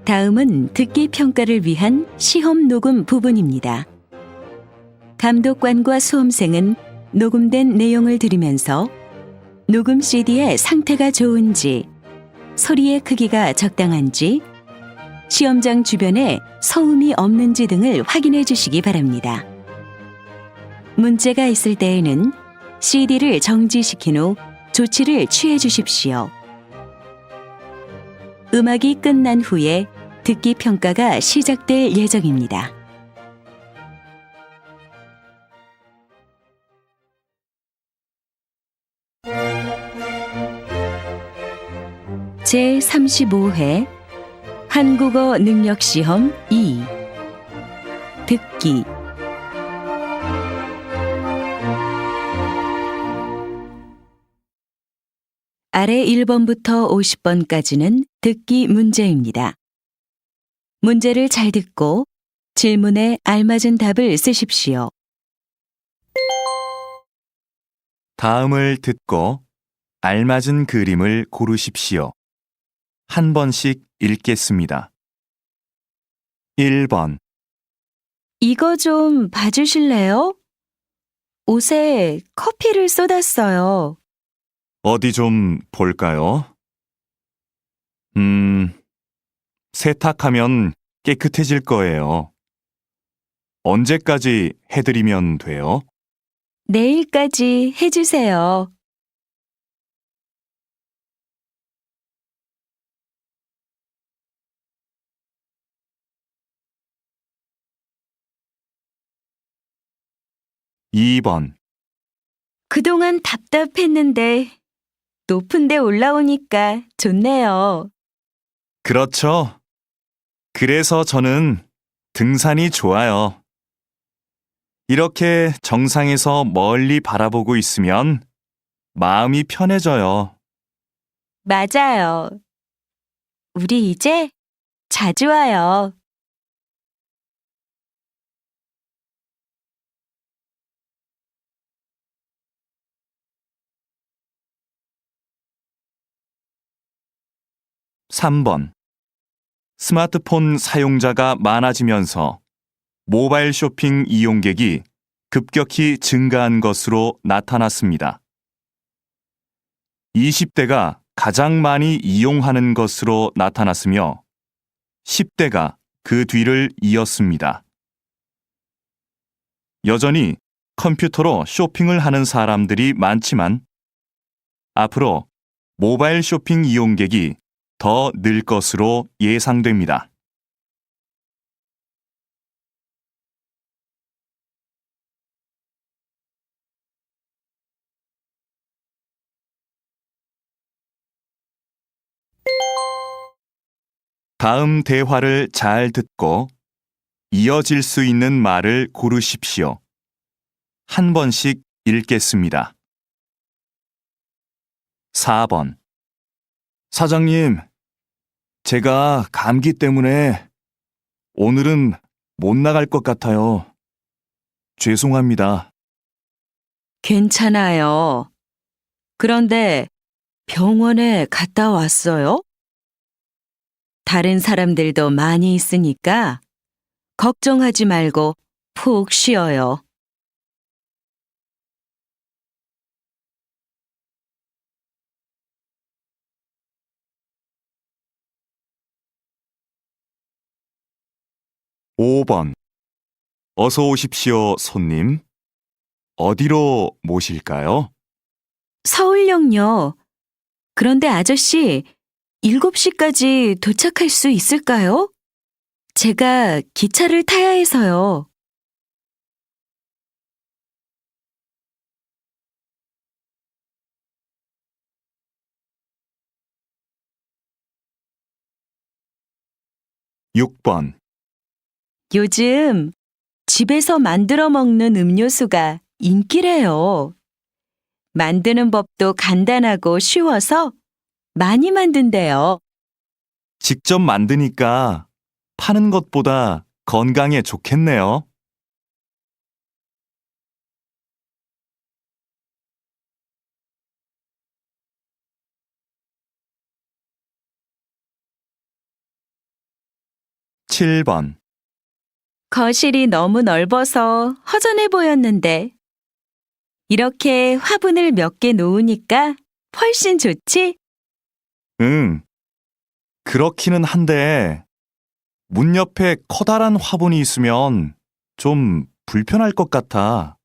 다음은 듣기 평가를 위한 시험 녹음 부분입니다. 감독관과 수험생은 녹음된 내용을 들으면서 녹음 CD의 상태가 좋은지, 소리의 크기가 적당한지, 시험장 주변에 소음이 없는지 등을 확인해 주시기 바랍니다. 문제가 있을 때에는 CD를 정지시킨 후 조치를 취해 주십시오. 음악이 끝난 후에 듣기 평가가 시작될 예정입니다. 제35회 한국어 능력시험 2 듣기 아래 1번부터 50번까지는 듣기 문제입니다. 문제를 잘 듣고 질문에 알맞은 답을 쓰십시오. 다음을 듣고 알맞은 그림을 고르십시오. 한 번씩 읽겠습니다. 1번. 이거 좀 봐주실래요? 옷에 커피를 쏟았어요. 어디 좀 볼까요? 세탁하면 깨끗해질 거예요. 언제까지 해드리면 돼요? 내일까지 해주세요. 2번. 그동안 답답했는데 높은 데 올라오니까 좋네요. 그렇죠. 그래서 저는 등산이 좋아요. 이렇게 정상에서 멀리 바라보고 있으면 마음이 편해져요. 맞아요. 우리 이제 자주 와요. 3번. 스마트폰 사용자가 많아지면서 모바일 쇼핑 이용객이 급격히 증가한 것으로 나타났습니다. 20대가 가장 많이 이용하는 것으로 나타났으며 10대가 그 뒤를 이었습니다. 여전히 컴퓨터로 쇼핑을 하는 사람들이 많지만 앞으로 모바일 쇼핑 이용객이 더 늘 것으로 예상됩니다. 다음 대화를 잘 듣고 이어질 수 있는 말을 고르십시오. 한 번씩 읽겠습니다. 4번. 사장님, 제가 감기 때문에 오늘은 못 나갈 것 같아요. 죄송합니다. 괜찮아요. 그런데 병원에 갔다 왔어요? 다른 사람들도 많이 있으니까 걱정하지 말고 푹 쉬어요. 5번. 어서 오십시오, 손님. 어디로 모실까요? 서울역요. 그런데 아저씨, 7시까지 도착할 수 있을까요? 제가 기차를 타야 해서요. 6번. 요즘 집에서 만들어 먹는 음료수가 인기래요. 만드는 법도 간단하고 쉬워서 많이 만든대요. 직접 만드니까 파는 것보다 건강에 좋겠네요. 7번. 거실이 너무 넓어서 허전해 보였는데 이렇게 화분을 몇 개 놓으니까 훨씬 좋지? 응. 그렇기는 한데, 문 옆에 커다란 화분이 있으면 좀 불편할 것 같아.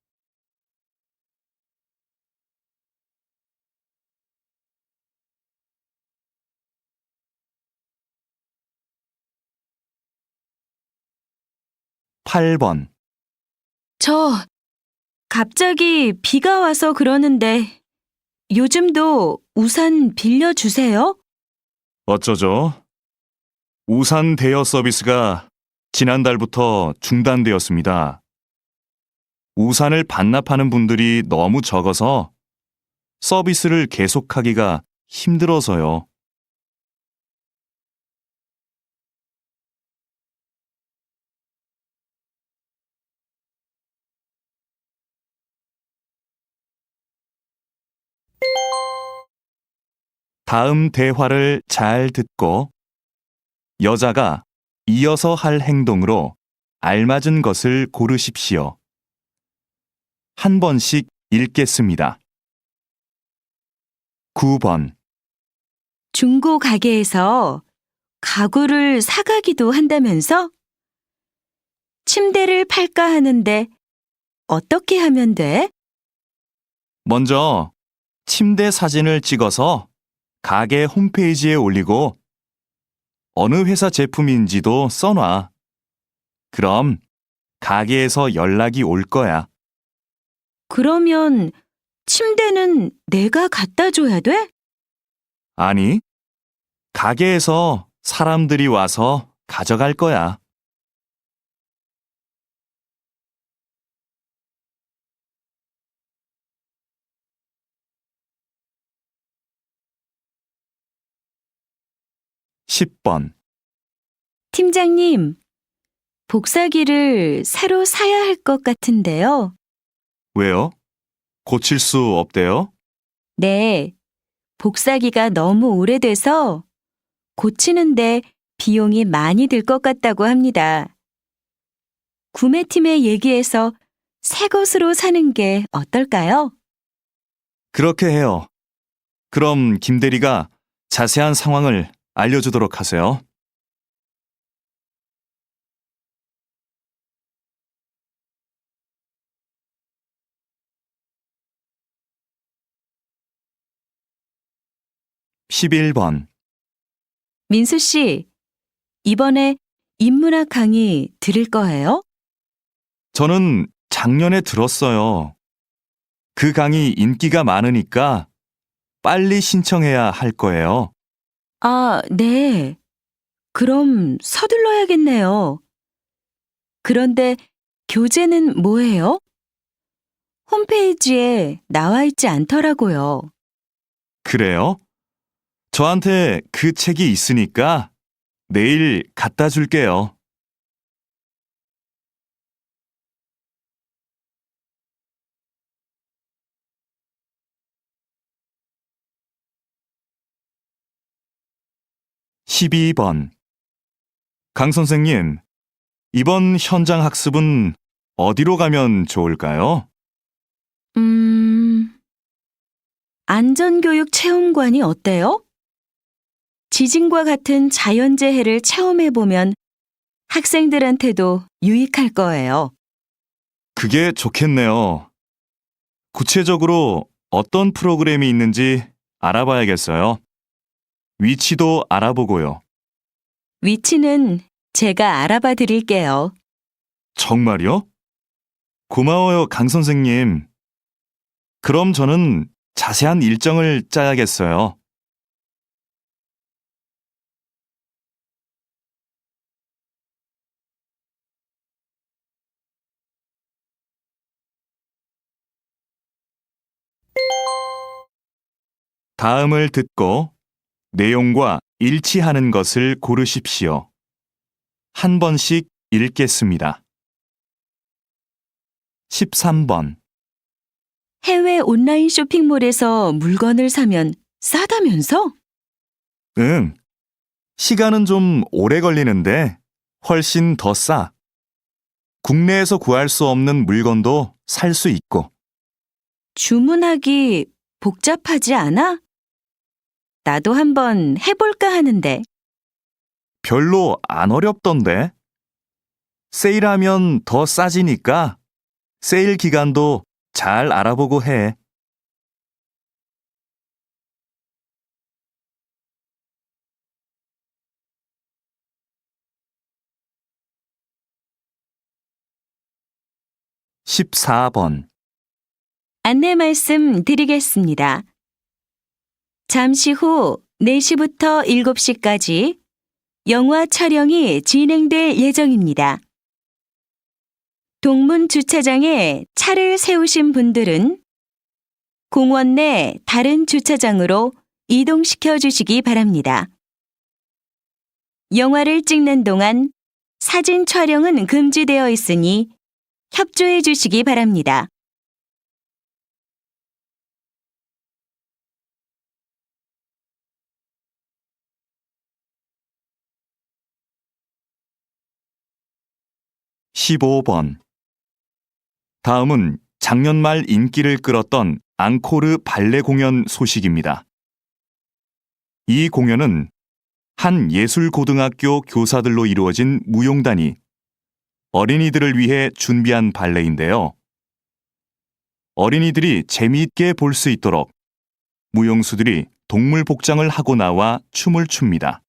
8번. 저 갑자기 비가 와서 그러는데 요즘도 우산 빌려주세요? 어쩌죠? 우산 대여 서비스가 지난달부터 중단되었습니다. 우산을 반납하는 분들이 너무 적어서 서비스를 계속하기가 힘들어서요. 다음 대화를 잘 듣고 여자가 이어서 할 행동으로 알맞은 것을 고르십시오. 한 번씩 읽겠습니다. 9번. 중고 가게에서 가구를 사가기도 한다면서? 침대를 팔까 하는데 어떻게 하면 돼? 먼저 침대 사진을 찍어서 가게 홈페이지에 올리고 어느 회사 제품인지도 써놔. 그럼 가게에서 연락이 올 거야. 그러면 침대는 내가 갖다 줘야 돼? 아니, 가게에서 사람들이 와서 가져갈 거야. 10번. 팀장님, 복사기를 새로 사야 할 것 같은데요. 왜요? 고칠 수 없대요? 네, 복사기가 너무 오래돼서 고치는데 비용이 많이 들 것 같다고 합니다. 구매팀에 얘기해서 새 것으로 사는 게 어떨까요? 그렇게 해요. 그럼 김 대리가 자세한 상황을 알려주도록 하세요. (11번) 민수 씨, 이번에 인문학 강의 들을 거예요? 저는 작년에 들었어요. 그 강의 인기가 많으니까 빨리 신청해야 할 거예요. 아, 네. 그럼 서둘러야겠네요. 그런데 교재는 뭐예요? 홈페이지에 나와 있지 않더라고요. 그래요? 저한테 그 책이 있으니까 내일 갖다 줄게요. 12번. 강 선생님, 이번 현장 학습은 어디로 가면 좋을까요? 안전교육 체험관이 어때요? 지진과 같은 자연재해를 체험해보면 학생들한테도 유익할 거예요. 그게 좋겠네요. 구체적으로 어떤 프로그램이 있는지 알아봐야겠어요. 위치도 알아보고요. 위치는 제가 알아봐 드릴게요. 정말요? 고마워요, 강 선생님. 그럼 저는 자세한 일정을 짜야겠어요. 다음을 듣고 내용과 일치하는 것을 고르십시오. 한 번씩 읽겠습니다. 13번. 해외 온라인 쇼핑몰에서 물건을 사면 싸다면서? 응. 시간은 좀 오래 걸리는데 훨씬 더 싸. 국내에서 구할 수 없는 물건도 살 수 있고. 주문하기 복잡하지 않아? 나도 한번 해볼까 하는데. 별로 안 어렵던데. 세일하면 더 싸지니까 세일 기간도 잘 알아보고 해. (14번) 안내 말씀 드리겠습니다. 잠시 후 4시부터 7시까지 영화 촬영이 진행될 예정입니다. 동문 주차장에 차를 세우신 분들은 공원 내 다른 주차장으로 이동시켜 주시기 바랍니다. 영화를 찍는 동안 사진 촬영은 금지되어 있으니 협조해 주시기 바랍니다. (15번) 다음은 작년 말 인기를 끌었던 앙코르 발레 공연 소식입니다. 이 공연은 한 예술고등학교 교사들로 이루어진 무용단이 어린이들을 위해 준비한 발레인데요. 어린이들이 재미있게 볼 수 있도록 무용수들이 동물 복장을 하고 나와 춤을 춥니다.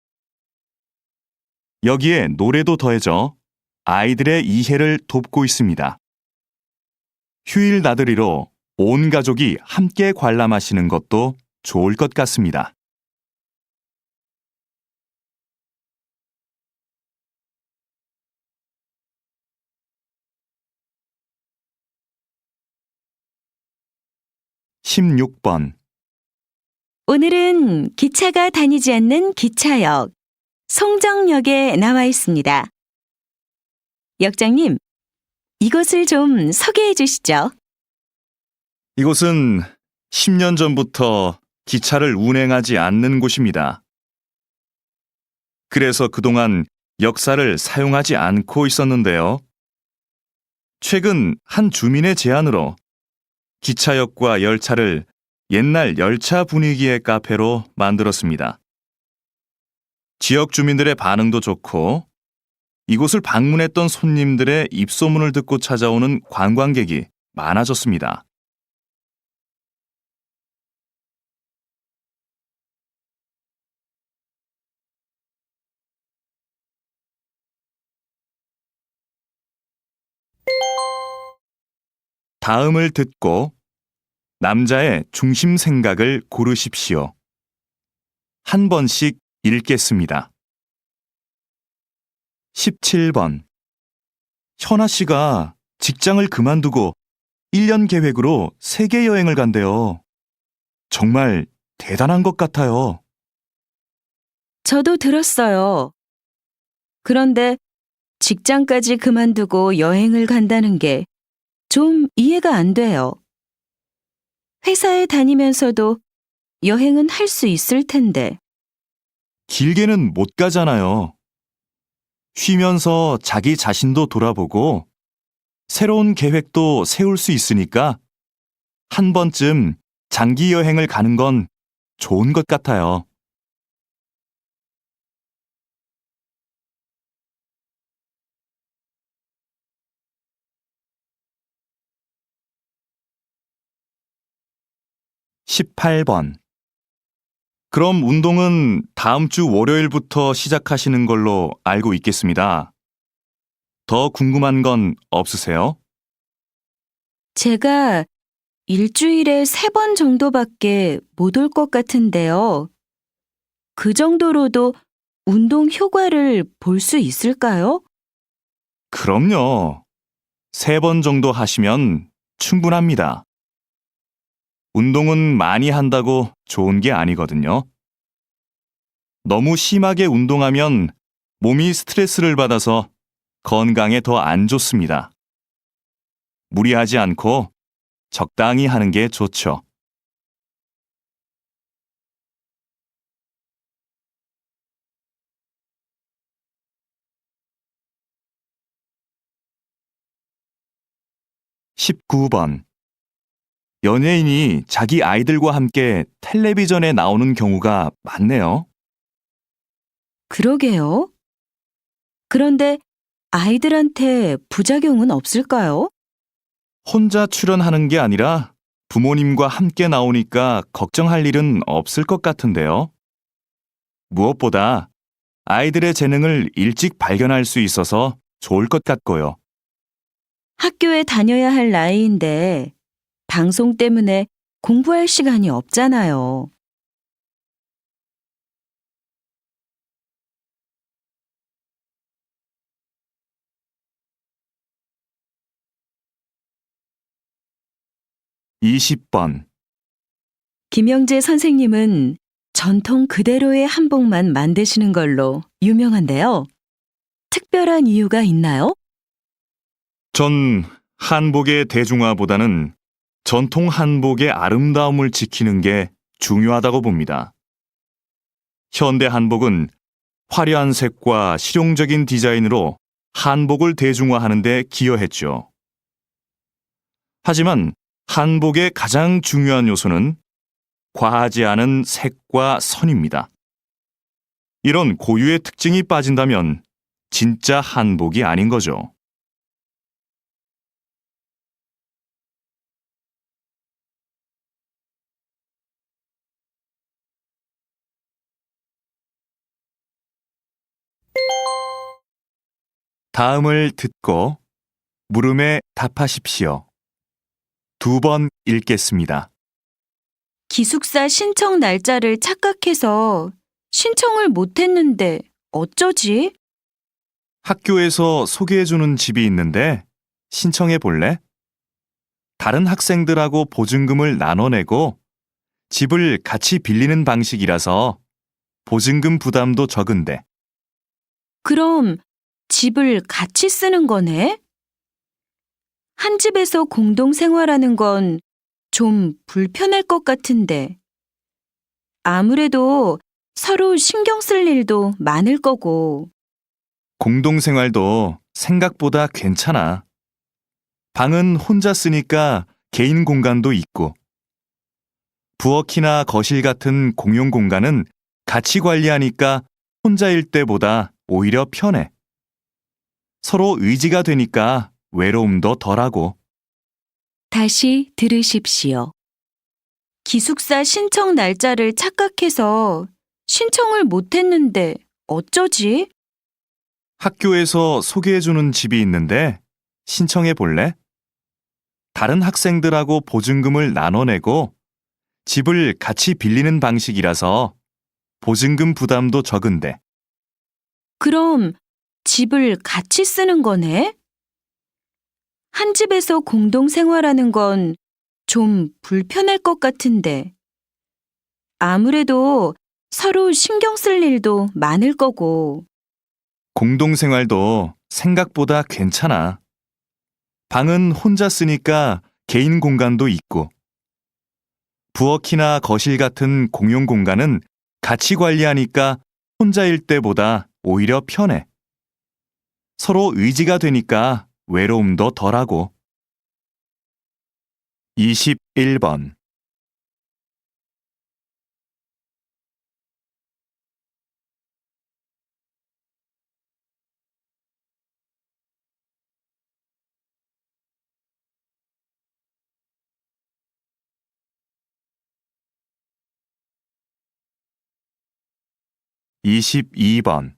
여기에 노래도 더해져 아이들의 이해를 돕고 있습니다. 휴일 나들이로 온 가족이 함께 관람하시는 것도 좋을 것 같습니다. (16번) 오늘은 기차가 다니지 않는 기차역, 송정역에 나와 있습니다. 역장님, 이것을 좀 소개해 주시죠. 이곳은 10년 전부터 기차를 운행하지 않는 곳입니다. 그래서 그동안 역사를 사용하지 않고 있었는데요. 최근 한 주민의 제안으로 기차역과 열차를 옛날 열차 분위기의 카페로 만들었습니다. 지역 주민들의 반응도 좋고 이곳을 방문했던 손님들의 입소문을 듣고 찾아오는 관광객이 많아졌습니다. 다음을 듣고 남자의 중심 생각을 고르십시오. 한 번씩 읽겠습니다. 17번. 현아 씨가 직장을 그만두고 1년 계획으로 세계 여행을 간대요. 정말 대단한 것 같아요. 저도 들었어요. 그런데 직장까지 그만두고 여행을 간다는 게 좀 이해가 안 돼요. 회사에 다니면서도 여행은 할 수 있을 텐데. 길게는 못 가잖아요. 쉬면서 자기 자신도 돌아보고 새로운 계획도 세울 수 있으니까 한 번쯤 장기 여행을 가는 건 좋은 것 같아요. (18번) 그럼 운동은 다음 주 월요일부터 시작하시는 걸로 알고 있겠습니다. 더 궁금한 건 없으세요? 제가 일주일에 3번 정도밖에 못 올 것 같은데요. 그 정도로도 운동 효과를 볼 수 있을까요? 그럼요. 3번 정도 하시면 충분합니다. 운동은 많이 한다고 좋은 게 아니거든요. 너무 심하게 운동하면 몸이 스트레스를 받아서 건강에 더 안 좋습니다. 무리하지 않고 적당히 하는 게 좋죠. 19번. 연예인이 자기 아이들과 함께 텔레비전에 나오는 경우가 많네요. 그러게요. 그런데 아이들한테 부작용은 없을까요? 혼자 출연하는 게 아니라 부모님과 함께 나오니까 걱정할 일은 없을 것 같은데요. 무엇보다 아이들의 재능을 일찍 발견할 수 있어서 좋을 것 같고요. 학교에 다녀야 할 나이인데 방송 때문에 공부할 시간이 없잖아요. (20번) 김영재 선생님은 전통 그대로의 한복만 만드시는 걸로 유명한데요. 특별한 이유가 있나요? 전 한복의 대중화보다는 전통 한복의 아름다움을 지키는 게 중요하다고 봅니다. 현대 한복은 화려한 색과 실용적인 디자인으로 한복을 대중화하는 데 기여했죠. 하지만 한복의 가장 중요한 요소는 과하지 않은 색과 선입니다. 이런 고유의 특징이 빠진다면 진짜 한복이 아닌 거죠. 다음을 듣고 물음에 답하십시오. 2번 읽겠습니다. 기숙사 신청 날짜를 착각해서 신청을 못했는데 어쩌지? 학교에서 소개해주는 집이 있는데 신청해 볼래? 다른 학생들하고 보증금을 나눠내고 집을 같이 빌리는 방식이라서 보증금 부담도 적은데. 그럼 집을 같이 쓰는 거네? 한 집에서 공동 생활하는 건 좀 불편할 것 같은데. 아무래도 서로 신경 쓸 일도 많을 거고. 공동생활도 생각보다 괜찮아. 방은 혼자 쓰니까 개인 공간도 있고. 부엌이나 거실 같은 공용 공간은 같이 관리하니까 혼자일 때보다 오히려 편해. 서로 의지가 되니까 외로움도 덜하고. 다시 들으십시오. 기숙사 신청 날짜를 착각해서 신청을 못했는데 어쩌지? 학교에서 소개해주는 집이 있는데 신청해 볼래? 다른 학생들하고 보증금을 나눠내고 집을 같이 빌리는 방식이라서 보증금 부담도 적은데. 그럼 집을 같이 쓰는 거네? 한 집에서 공동 생활하는 건 좀 불편할 것 같은데. 아무래도 서로 신경 쓸 일도 많을 거고. 공동생활도 생각보다 괜찮아. 방은 혼자 쓰니까 개인 공간도 있고. 부엌이나 거실 같은 공용 공간은 같이 관리하니까 혼자일 때보다 오히려 편해. 서로 의지가 되니까 외로움도 덜하고. 21번. (22번)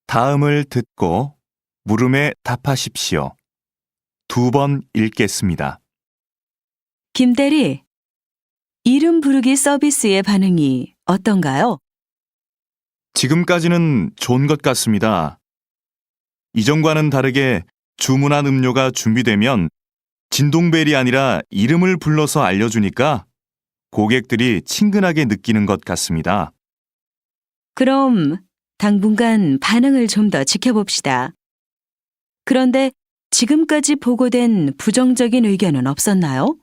다음을 듣고 물음에 답하십시오. 2번 읽겠습니다. 김대리, 이름 부르기 서비스의 반응이 어떤가요? 지금까지는 좋은 것 같습니다. 이전과는 다르게 주문한 음료가 준비되면 진동벨이 아니라 이름을 불러서 알려주니까 고객들이 친근하게 느끼는 것 같습니다. 그럼 당분간 반응을 좀 더 지켜봅시다. 그런데 지금까지 보고된 부정적인 의견은 없었나요?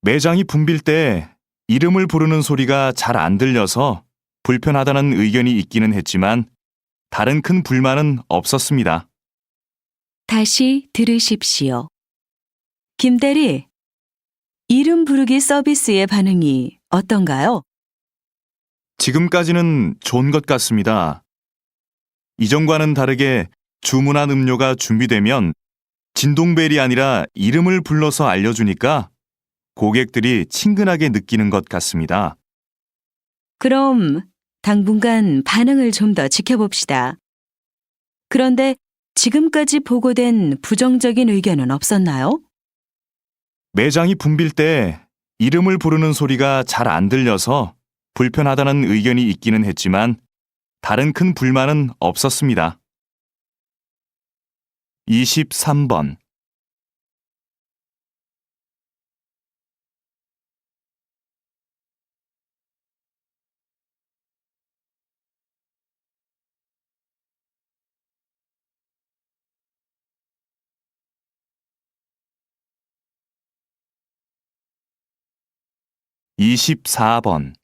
매장이 붐빌 때 이름을 부르는 소리가 잘 안 들려서 불편하다는 의견이 있기는 했지만 다른 큰 불만은 없었습니다. 다시 들으십시오. 김대리, 이름 부르기 서비스의 반응이 어떤가요? 지금까지는 좋은 것 같습니다. 이전과는 다르게 주문한 음료가 준비되면 진동벨이 아니라 이름을 불러서 알려주니까 고객들이 친근하게 느끼는 것 같습니다. 그럼 당분간 반응을 좀 더 지켜봅시다. 그런데 지금까지 보고된 부정적인 의견은 없었나요? 매장이 붐빌 때 이름을 부르는 소리가 잘 안 들려서 불편하다는 의견이 있기는 했지만 다른 큰 불만은 없었습니다. 23번. 이십사 번.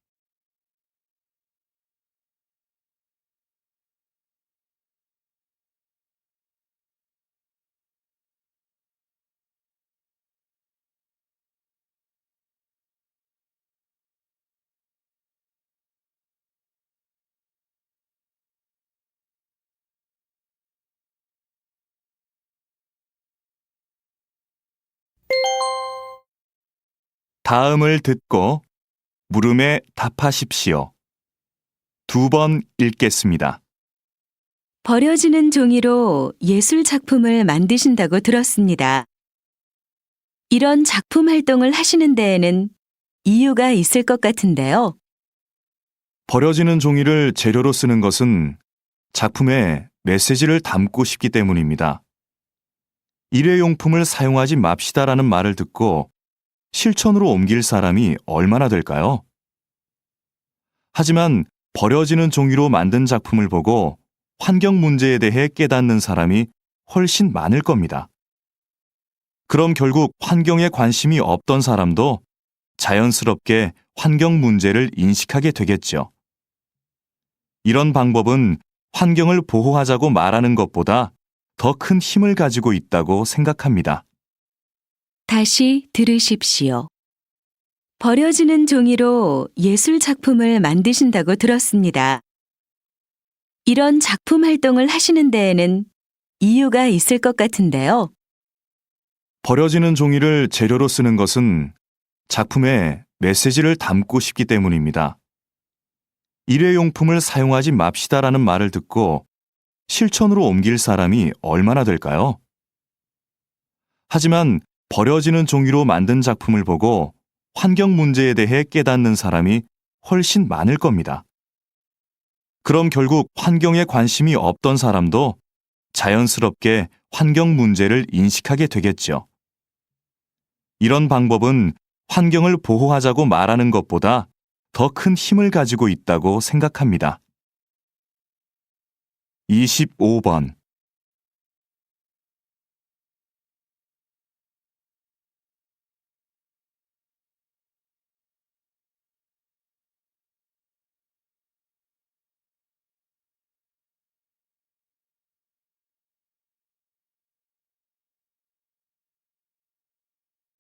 다음을 듣고 물음에 답하십시오. 2번 읽겠습니다. 버려지는 종이로 예술 작품을 만드신다고 들었습니다. 이런 작품 활동을 하시는 데에는 이유가 있을 것 같은데요. 버려지는 종이를 재료로 쓰는 것은 작품에 메시지를 담고 싶기 때문입니다. 일회용품을 사용하지 맙시다라는 말을 듣고 실천으로 옮길 사람이 얼마나 될까요? 하지만 버려지는 종이로 만든 작품을 보고 환경 문제에 대해 깨닫는 사람이 훨씬 많을 겁니다. 그럼 결국 환경에 관심이 없던 사람도 자연스럽게 환경 문제를 인식하게 되겠죠. 이런 방법은 환경을 보호하자고 말하는 것보다 더 큰 힘을 가지고 있다고 생각합니다. 다시 들으십시오. 버려지는 종이로 예술 작품을 만드신다고 들었습니다. 이런 작품 활동을 하시는 데에는 이유가 있을 것 같은데요. 버려지는 종이를 재료로 쓰는 것은 작품에 메시지를 담고 싶기 때문입니다. 일회용품을 사용하지 맙시다라는 말을 듣고 실천으로 옮길 사람이 얼마나 될까요? 하지만 버려지는 종이로 만든 작품을 보고 환경 문제에 대해 깨닫는 사람이 훨씬 많을 겁니다. 그럼 결국 환경에 관심이 없던 사람도 자연스럽게 환경 문제를 인식하게 되겠죠. 이런 방법은 환경을 보호하자고 말하는 것보다 더 큰 힘을 가지고 있다고 생각합니다. 25번.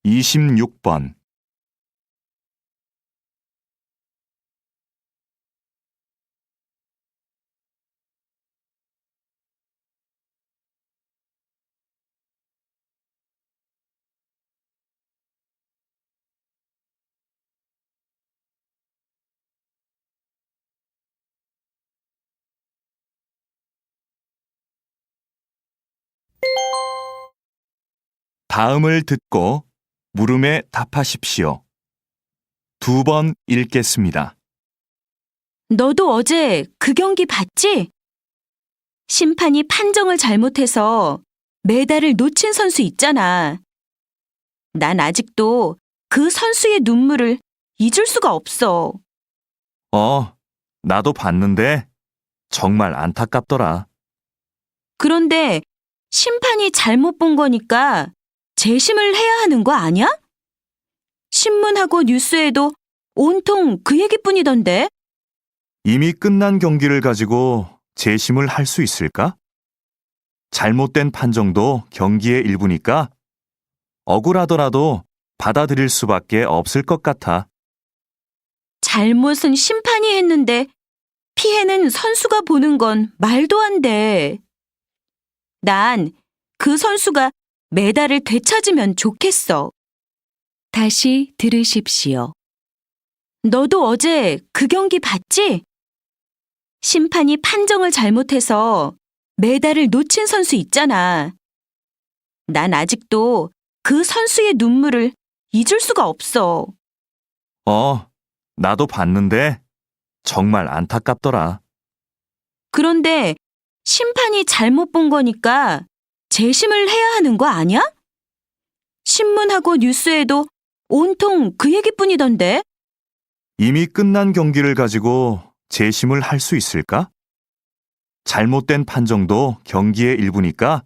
이십육 번. 다음을 듣고 물음에 답하십시오. 2번 읽겠습니다. 너도 어제 그 경기 봤지? 심판이 판정을 잘못해서 메달을 놓친 선수 있잖아. 난 아직도 그 선수의 눈물을 잊을 수가 없어. 나도 봤는데 정말 안타깝더라. 그런데 심판이 잘못 본 거니까 재심을 해야 하는 거 아니야? 신문하고 뉴스에도 온통 그 얘기뿐이던데. 이미 끝난 경기를 가지고 재심을 할 수 있을까? 잘못된 판정도 경기의 일부니까 억울하더라도 받아들일 수밖에 없을 것 같아. 잘못은 심판이 했는데 피해는 선수가 보는 건 말도 안 돼. 난 그 선수가 메달을 되찾으면 좋겠어. 다시 들으십시오. 너도 어제 그 경기 봤지? 심판이 판정을 잘못해서 메달을 놓친 선수 있잖아. 난 아직도 그 선수의 눈물을 잊을 수가 없어. 나도 봤는데 정말 안타깝더라. 그런데 심판이 잘못 본 거니까 재심을 해야 하는 거 아니야? 신문하고 뉴스에도 온통 그 얘기뿐이던데. 이미 끝난 경기를 가지고 재심을 할 수 있을까? 잘못된 판정도 경기의 일부니까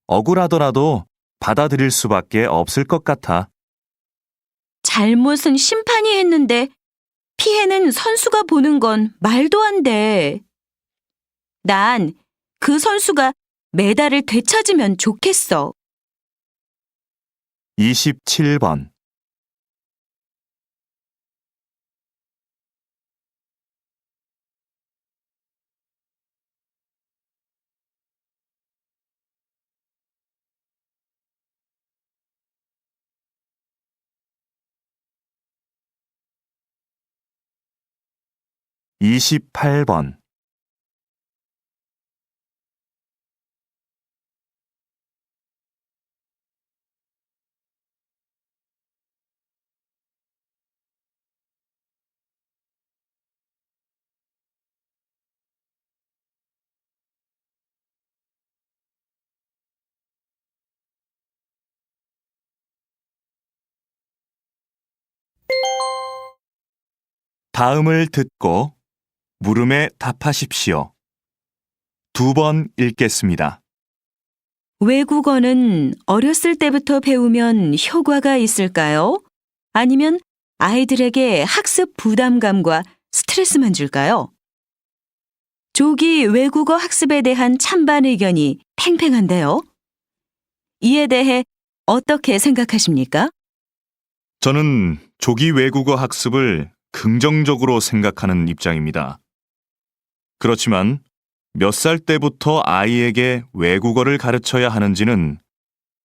억울하더라도 받아들일 수밖에 없을 것 같아. 잘못은 심판이 했는데 피해는 선수가 보는 건 말도 안 돼. 난 그 선수가 메달을 되찾으면 좋겠어. 27번. 이십팔 번. 다음을 듣고 물음에 답하십시오. 2번 읽겠습니다. 외국어는 어렸을 때부터 배우면 효과가 있을까요? 아니면 아이들에게 학습 부담감과 스트레스만 줄까요? 조기 외국어 학습에 대한 찬반 의견이 팽팽한데요. 이에 대해 어떻게 생각하십니까? 저는 조기 외국어 학습을 긍정적으로 생각하는 입장입니다. 그렇지만 몇 살 때부터 아이에게 외국어를 가르쳐야 하는지는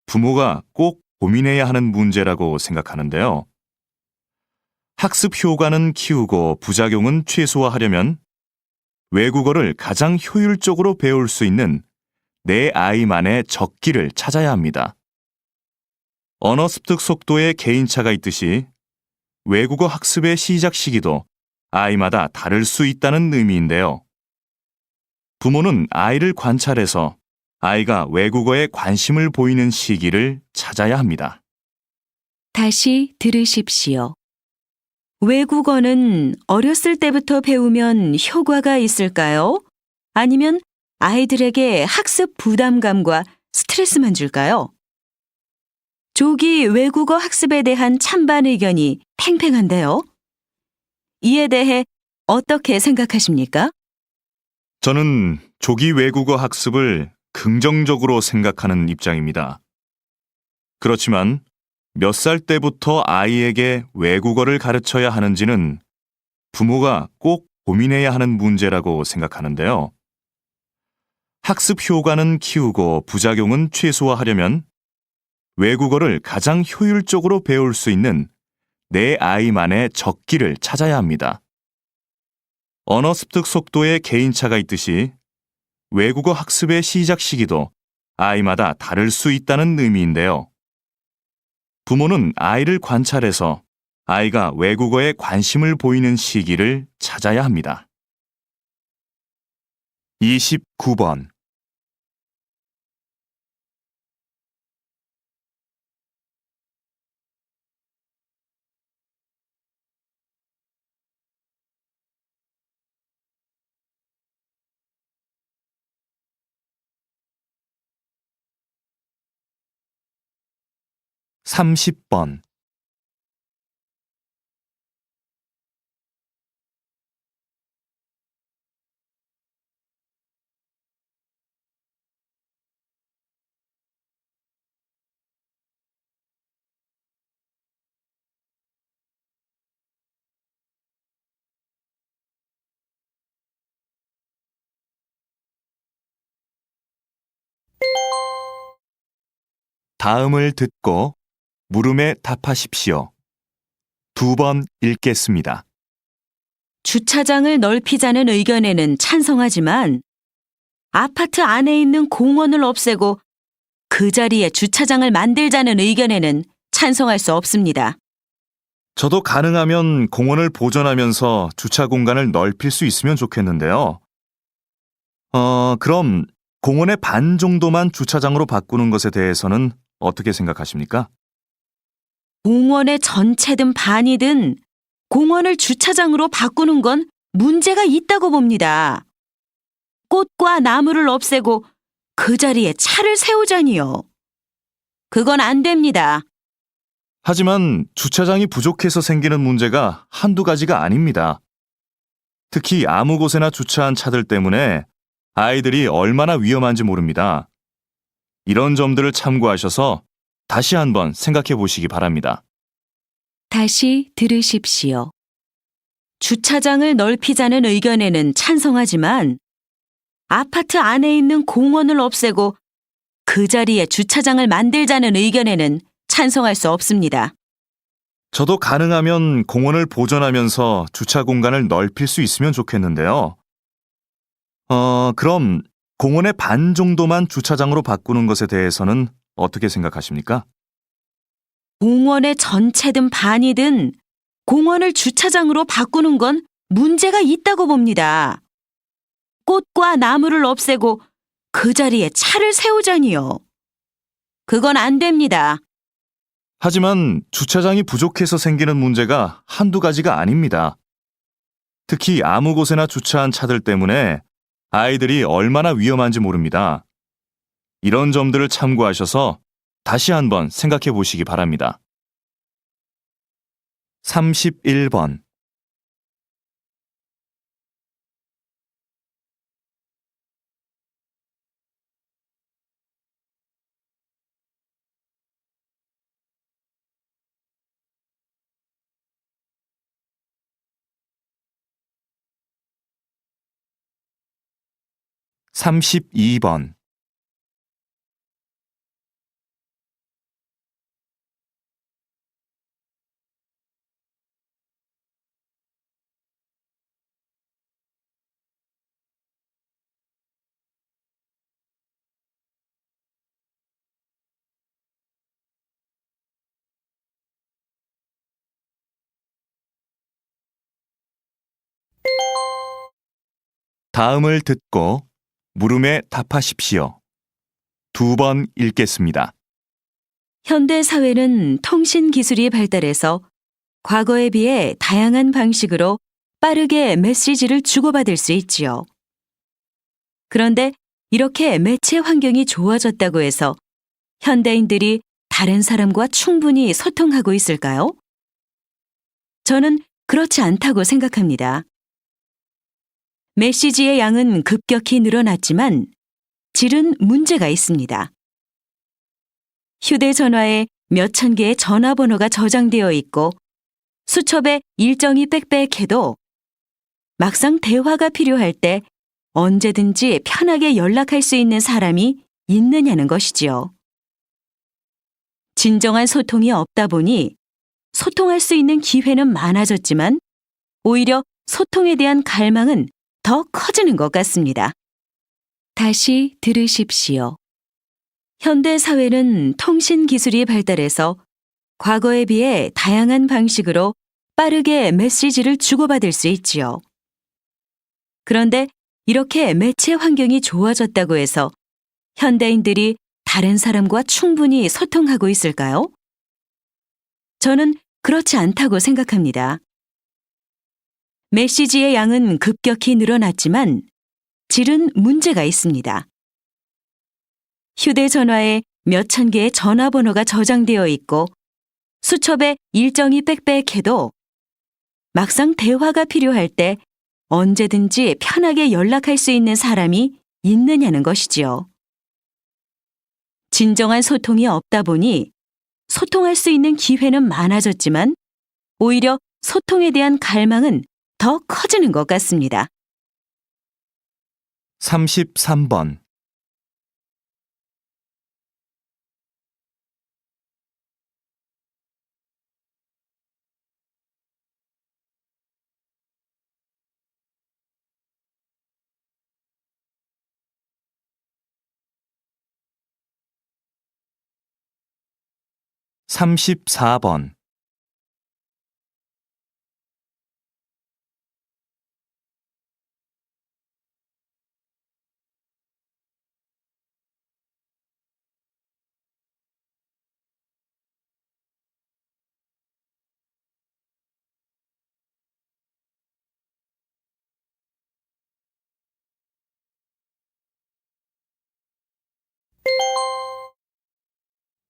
부모가 꼭 고민해야 하는 문제라고 생각하는데요. 학습 효과는 키우고 부작용은 최소화하려면 외국어를 가장 효율적으로 배울 수 있는 내 아이만의 적기를 찾아야 합니다. 언어 습득 속도에 개인차가 있듯이 외국어 학습의 시작 시기도 아이마다 다를 수 있다는 의미인데요. 부모는 아이를 관찰해서 아이가 외국어에 관심을 보이는 시기를 찾아야 합니다. 다시 들으십시오. 외국어는 어렸을 때부터 배우면 효과가 있을까요? 아니면 아이들에게 학습 부담감과 스트레스만 줄까요? 조기 외국어 학습에 대한 찬반 의견이 팽팽한데요. 이에 대해 어떻게 생각하십니까? 저는 조기 외국어 학습을 긍정적으로 생각하는 입장입니다. 그렇지만 몇 살 때부터 아이에게 외국어를 가르쳐야 하는지는 부모가 꼭 고민해야 하는 문제라고 생각하는데요. 학습 효과는 키우고 부작용은 최소화하려면 외국어를 가장 효율적으로 배울 수 있는 내 아이만의 적기를 찾아야 합니다. 언어 습득 속도에 개인차가 있듯이 외국어 학습의 시작 시기도 아이마다 다를 수 있다는 의미인데요. 부모는 아이를 관찰해서 아이가 외국어에 관심을 보이는 시기를 찾아야 합니다. 29번. 30번. 다음을 듣고 물음에 답하십시오. 2번 읽겠습니다. 주차장을 넓히자는 의견에는 찬성하지만 아파트 안에 있는 공원을 없애고 그 자리에 주차장을 만들자는 의견에는 찬성할 수 없습니다. 저도 가능하면 공원을 보존하면서 주차 공간을 넓힐 수 있으면 좋겠는데요. 그럼 공원의 반 정도만 주차장으로 바꾸는 것에 대해서는 어떻게 생각하십니까? 공원의 전체든 반이든 공원을 주차장으로 바꾸는 건 문제가 있다고 봅니다. 꽃과 나무를 없애고 그 자리에 차를 세우자니요. 그건 안 됩니다. 하지만 주차장이 부족해서 생기는 문제가 한두 가지가 아닙니다. 특히 아무 곳에나 주차한 차들 때문에 아이들이 얼마나 위험한지 모릅니다. 이런 점들을 참고하셔서 다시 한번 생각해 보시기 바랍니다. 다시 들으십시오. 주차장을 넓히자는 의견에는 찬성하지만 아파트 안에 있는 공원을 없애고 그 자리에 주차장을 만들자는 의견에는 찬성할 수 없습니다. 저도 가능하면 공원을 보존하면서 주차 공간을 넓힐 수 있으면 좋겠는데요. 그럼 공원의 반 정도만 주차장으로 바꾸는 것에 대해서는 어떻게 생각하십니까? 공원의 전체든 반이든 공원을 주차장으로 바꾸는 건 문제가 있다고 봅니다. 꽃과 나무를 없애고 그 자리에 차를 세우자니요. 그건 안 됩니다. 하지만 주차장이 부족해서 생기는 문제가 한두 가지가 아닙니다. 특히 아무 곳에나 주차한 차들 때문에 아이들이 얼마나 위험한지 모릅니다. 이런 점들을 참고하셔서 다시 한번 생각해 보시기 바랍니다. 31번. (32번) 다음을 듣고 물음에 답하십시오. 2번 읽겠습니다. 현대 사회는 통신 기술이 발달해서 과거에 비해 다양한 방식으로 빠르게 메시지를 주고받을 수 있지요. 그런데 이렇게 매체 환경이 좋아졌다고 해서 현대인들이 다른 사람과 충분히 소통하고 있을까요? 저는 그렇지 않다고 생각합니다. 메시지의 양은 급격히 늘어났지만 질은 문제가 있습니다. 휴대전화에 몇천 개의 전화번호가 저장되어 있고 수첩에 일정이 빽빽해도 막상 대화가 필요할 때 언제든지 편하게 연락할 수 있는 사람이 있느냐는 것이지요. 진정한 소통이 없다 보니 소통할 수 있는 기회는 많아졌지만 오히려 소통에 대한 갈망은 더 커지는 것 같습니다. 다시 들으십시오. 현대 사회는 통신 기술이 발달해서 과거에 비해 다양한 방식으로 빠르게 메시지를 주고받을 수 있지요. 그런데 이렇게 매체 환경이 좋아졌다고 해서 현대인들이 다른 사람과 충분히 소통하고 있을까요? 저는 그렇지 않다고 생각합니다. 메시지의 양은 급격히 늘어났지만 질은 문제가 있습니다. 휴대전화에 몇천 개의 전화번호가 저장되어 있고 수첩에 일정이 빽빽해도 막상 대화가 필요할 때 언제든지 편하게 연락할 수 있는 사람이 있느냐는 것이지요. 진정한 소통이 없다 보니 소통할 수 있는 기회는 많아졌지만 오히려 소통에 대한 갈망은 더 커지는 것 같습니다. 33번. 삼십사 번.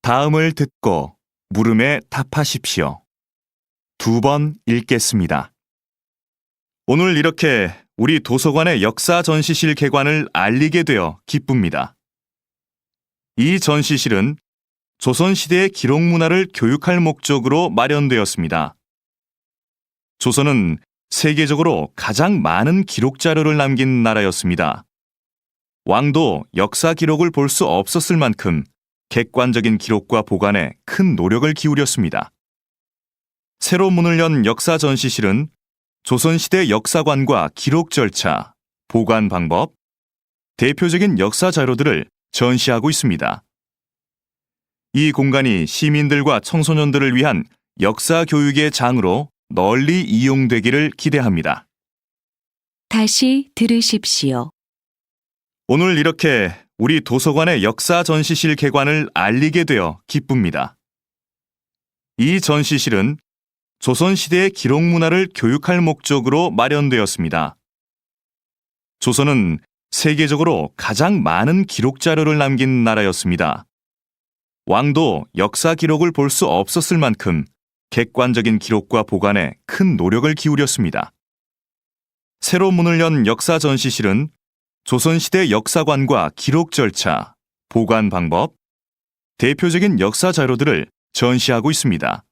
다음을 듣고 물음에 답하십시오. 2번 읽겠습니다. 오늘 이렇게 우리 도서관의 역사 전시실 개관을 알리게 되어 기쁩니다. 이 전시실은 조선시대의 기록 문화를 교육할 목적으로 마련되었습니다. 조선은 세계적으로 가장 많은 기록 자료를 남긴 나라였습니다. 왕도 역사 기록을 볼 수 없었을 만큼 객관적인 기록과 보관에 큰 노력을 기울였습니다. 새로 문을 연 역사 전시실은 조선시대 역사관과 기록 절차, 보관 방법, 대표적인 역사 자료들을 전시하고 있습니다. 이 공간이 시민들과 청소년들을 위한 역사 교육의 장으로 널리 이용되기를 기대합니다. 다시 들으십시오. 오늘 이렇게 우리 도서관의 역사 전시실 개관을 알리게 되어 기쁩니다. 이 전시실은 조선시대의 기록 문화를 교육할 목적으로 마련되었습니다. 조선은 세계적으로 가장 많은 기록 자료를 남긴 나라였습니다. 왕도 역사 기록을 볼 수 없었을 만큼 객관적인 기록과 보관에 큰 노력을 기울였습니다. 새로 문을 연 역사 전시실은 조선시대 역사관과 기록 절차, 보관 방법, 대표적인 역사 자료들을 전시하고 있습니다.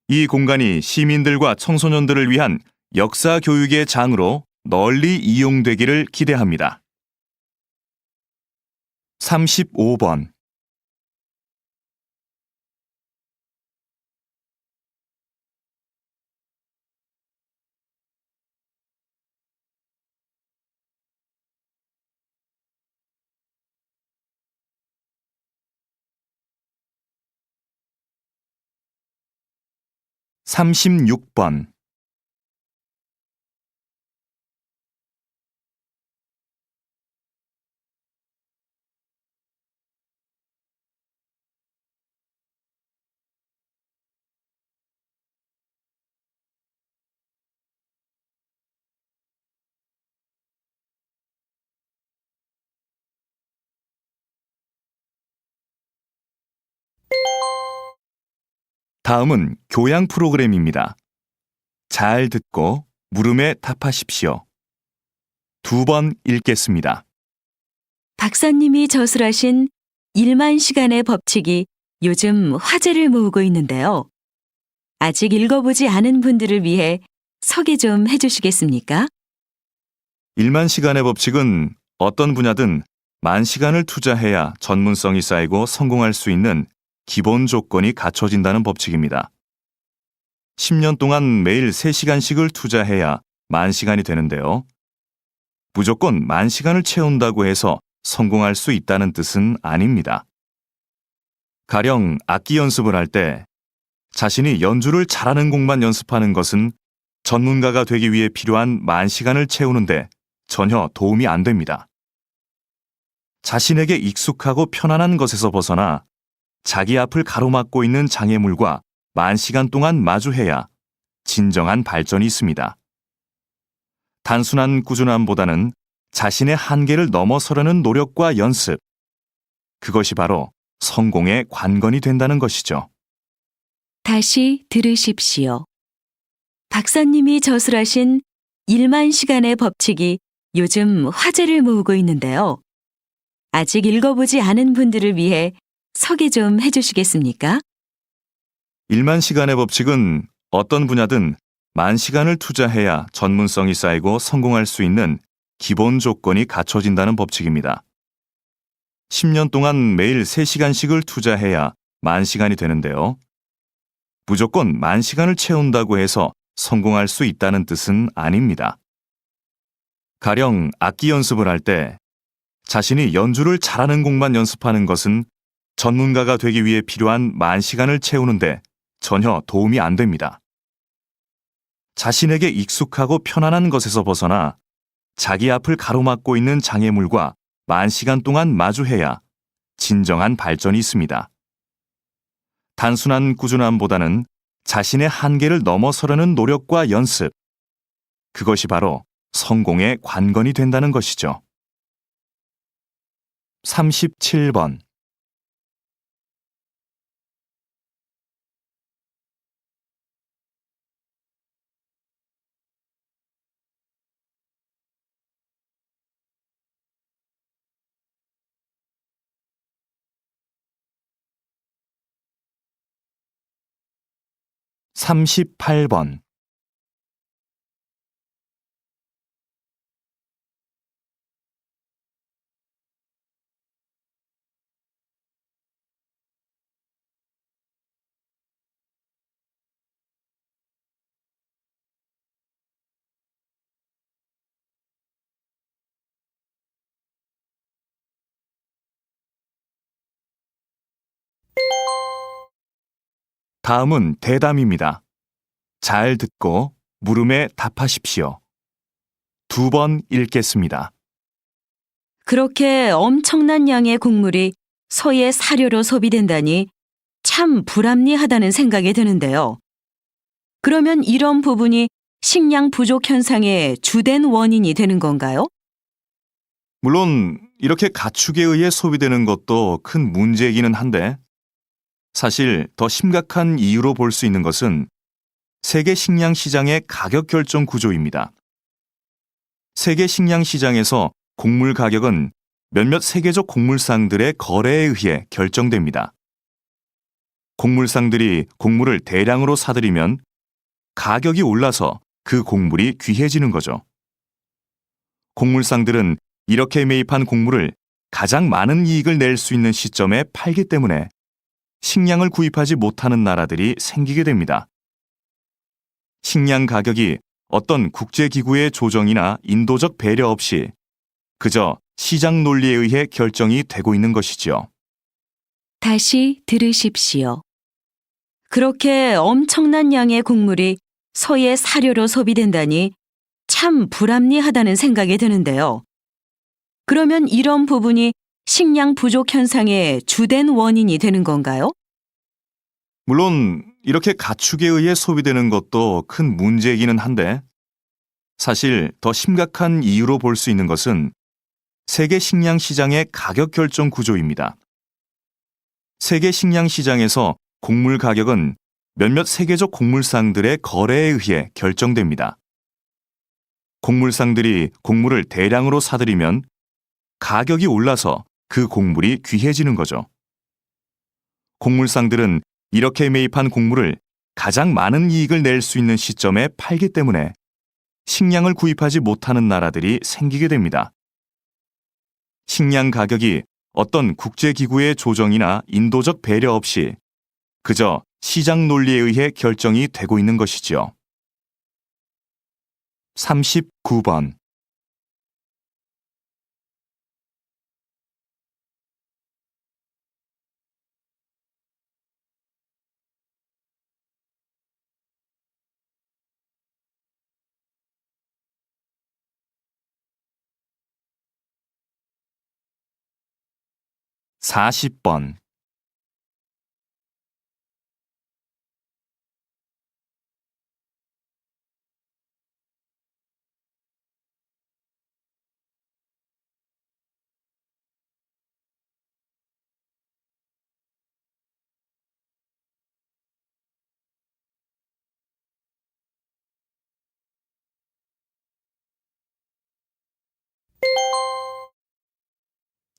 이 공간이 시민들과 청소년들을 위한 역사 교육의 장으로 널리 이용되기를 기대합니다. 35번. 삼십육 번. 다음은 교양 프로그램입니다. 잘 듣고 물음에 답하십시오. 2번 읽겠습니다. 박사님이 저술하신 1만 시간의 법칙이 요즘 화제를 모으고 있는데요. 아직 읽어보지 않은 분들을 위해 소개 좀 해주시겠습니까? 1만 시간의 법칙은 어떤 분야든 만 시간을 투자해야 전문성이 쌓이고 성공할 수 있는 기본 조건이 갖춰진다는 법칙입니다. 10년 동안 매일 3시간씩을 투자해야 만 시간이 되는데요. 무조건 만 시간을 채운다고 해서 성공할 수 있다는 뜻은 아닙니다. 가령 악기 연습을 할 때 자신이 연주를 잘하는 곡만 연습하는 것은 전문가가 되기 위해 필요한 만 시간을 채우는데 전혀 도움이 안 됩니다. 자신에게 익숙하고 편안한 것에서 벗어나 자기 앞을 가로막고 있는 장애물과 만 시간 동안 마주해야 진정한 발전이 있습니다. 단순한 꾸준함보다는 자신의 한계를 넘어서려는 노력과 연습, 그것이 바로 성공의 관건이 된다는 것이죠. 다시 들으십시오. 박사님이 저술하신 1만 시간의 법칙이 요즘 화제를 모으고 있는데요. 아직 읽어보지 않은 분들을 위해 소개 좀 해주시겠습니까? 1만 시간의 법칙은 어떤 분야든 만 시간을 투자해야 전문성이 쌓이고 성공할 수 있는 기본 조건이 갖춰진다는 법칙입니다. 10년 동안 매일 3시간씩을 투자해야 만 시간이 되는데요. 무조건 만 시간을 채운다고 해서 성공할 수 있다는 뜻은 아닙니다. 가령 악기 연습을 할 때 자신이 연주를 잘하는 곡만 연습하는 것은 전문가가 되기 위해 필요한 만 시간을 채우는데 전혀 도움이 안 됩니다. 자신에게 익숙하고 편안한 것에서 벗어나 자기 앞을 가로막고 있는 장애물과 만 시간 동안 마주해야 진정한 발전이 있습니다. 단순한 꾸준함보다는 자신의 한계를 넘어서려는 노력과 연습, 그것이 바로 성공의 관건이 된다는 것이죠. 37번. 삼십팔 번. 다음은 대담입니다. 잘 듣고 물음에 답하십시오. 2번 읽겠습니다. 그렇게 엄청난 양의 곡물이 소의 사료로 소비된다니 참 불합리하다는 생각이 드는데요. 그러면 이런 부분이 식량 부족 현상의 주된 원인이 되는 건가요? 물론 이렇게 가축에 의해 소비되는 것도 큰 문제이기는 한데 사실 더 심각한 이유로 볼 수 있는 것은 세계 식량 시장의 가격 결정 구조입니다. 세계 식량 시장에서 곡물 가격은 몇몇 세계적 곡물상들의 거래에 의해 결정됩니다. 곡물상들이 곡물을 대량으로 사들이면 가격이 올라서 그 곡물이 귀해지는 거죠. 곡물상들은 이렇게 매입한 곡물을 가장 많은 이익을 낼 수 있는 시점에 팔기 때문에 식량을 구입하지 못하는 나라들이 생기게 됩니다. 식량 가격이 어떤 국제기구의 조정이나 인도적 배려 없이 그저 시장 논리에 의해 결정이 되고 있는 것이지요. 다시 들으십시오. 그렇게 엄청난 양의 곡물이 소의 사료로 소비된다니 참 불합리하다는 생각이 드는데요. 그러면 이런 부분이 식량 부족 현상의 주된 원인이 되는 건가요? 물론 이렇게 가축에 의해 소비되는 것도 큰 문제이기는 한데 사실 더 심각한 이유로 볼 수 있는 것은 세계 식량 시장의 가격 결정 구조입니다. 세계 식량 시장에서 곡물 가격은 몇몇 세계적 곡물상들의 거래에 의해 결정됩니다. 곡물상들이 곡물을 대량으로 사들이면 가격이 올라서 그 곡물이 귀해지는 거죠. 곡물상들은 이렇게 매입한 곡물을 가장 많은 이익을 낼 수 있는 시점에 팔기 때문에 식량을 구입하지 못하는 나라들이 생기게 됩니다. 식량 가격이 어떤 국제기구의 조정이나 인도적 배려 없이 그저 시장 논리에 의해 결정이 되고 있는 것이지요. 39번. 사십 번.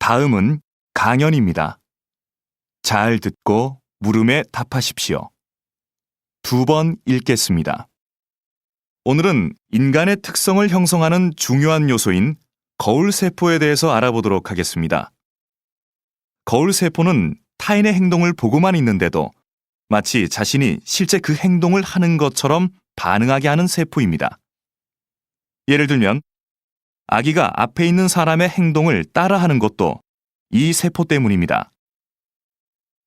다음은 강연입니다. 잘 듣고 물음에 답하십시오. 2번 읽겠습니다. 오늘은 인간의 특성을 형성하는 중요한 요소인 거울세포에 대해서 알아보도록 하겠습니다. 거울세포는 타인의 행동을 보고만 있는데도 마치 자신이 실제 그 행동을 하는 것처럼 반응하게 하는 세포입니다. 예를 들면 아기가 앞에 있는 사람의 행동을 따라하는 것도 이 세포 때문입니다.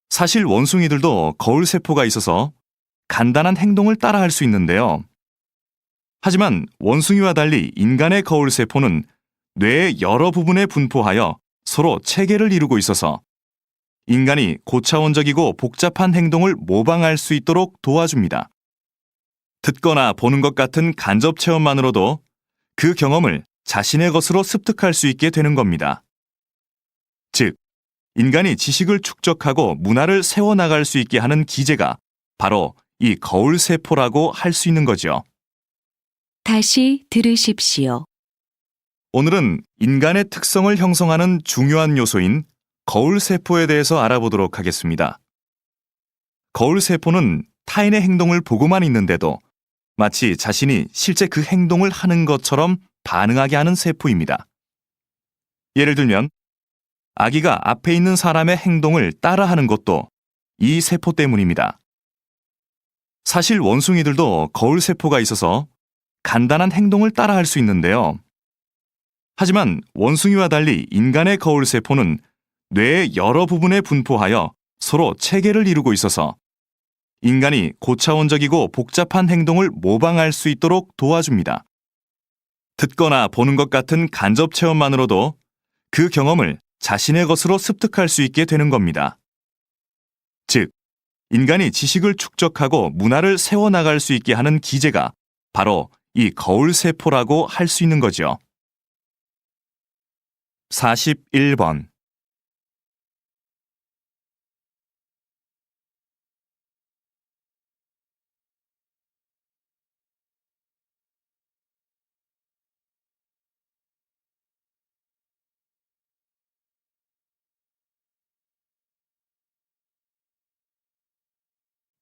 사실 원숭이들도 거울세포가 있어서 간단한 행동을 따라할 수 있는데요. 하지만 원숭이와 달리 인간의 거울세포는 뇌의 여러 부분에 분포하여 서로 체계를 이루고 있어서 인간이 고차원적이고 복잡한 행동을 모방할 수 있도록 도와줍니다. 듣거나 보는 것 같은 간접 체험만으로도 그 경험을 자신의 것으로 습득할 수 있게 되는 겁니다. 즉, 인간이 지식을 축적하고 문화를 세워나갈 수 있게 하는 기제가 바로 이 거울세포라고 할 수 있는 거죠. 다시 들으십시오. 오늘은 인간의 특성을 형성하는 중요한 요소인 거울세포에 대해서 알아보도록 하겠습니다. 거울세포는 타인의 행동을 보고만 있는데도 마치 자신이 실제 그 행동을 하는 것처럼 반응하게 하는 세포입니다. 예를 들면 아기가 앞에 있는 사람의 행동을 따라하는 것도 이 세포 때문입니다. 사실 원숭이들도 거울세포가 있어서 간단한 행동을 따라할 수 있는데요. 하지만 원숭이와 달리 인간의 거울세포는 뇌의 여러 부분에 분포하여 서로 체계를 이루고 있어서 인간이 고차원적이고 복잡한 행동을 모방할 수 있도록 도와줍니다. 듣거나 보는 것 같은 간접 체험만으로도 그 경험을 자신의 것으로 습득할 수 있게 되는 겁니다. 즉, 인간이 지식을 축적하고 문화를 세워나갈 수 있게 하는 기제가 바로 이 거울세포라고 할 수 있는 거죠. 41번.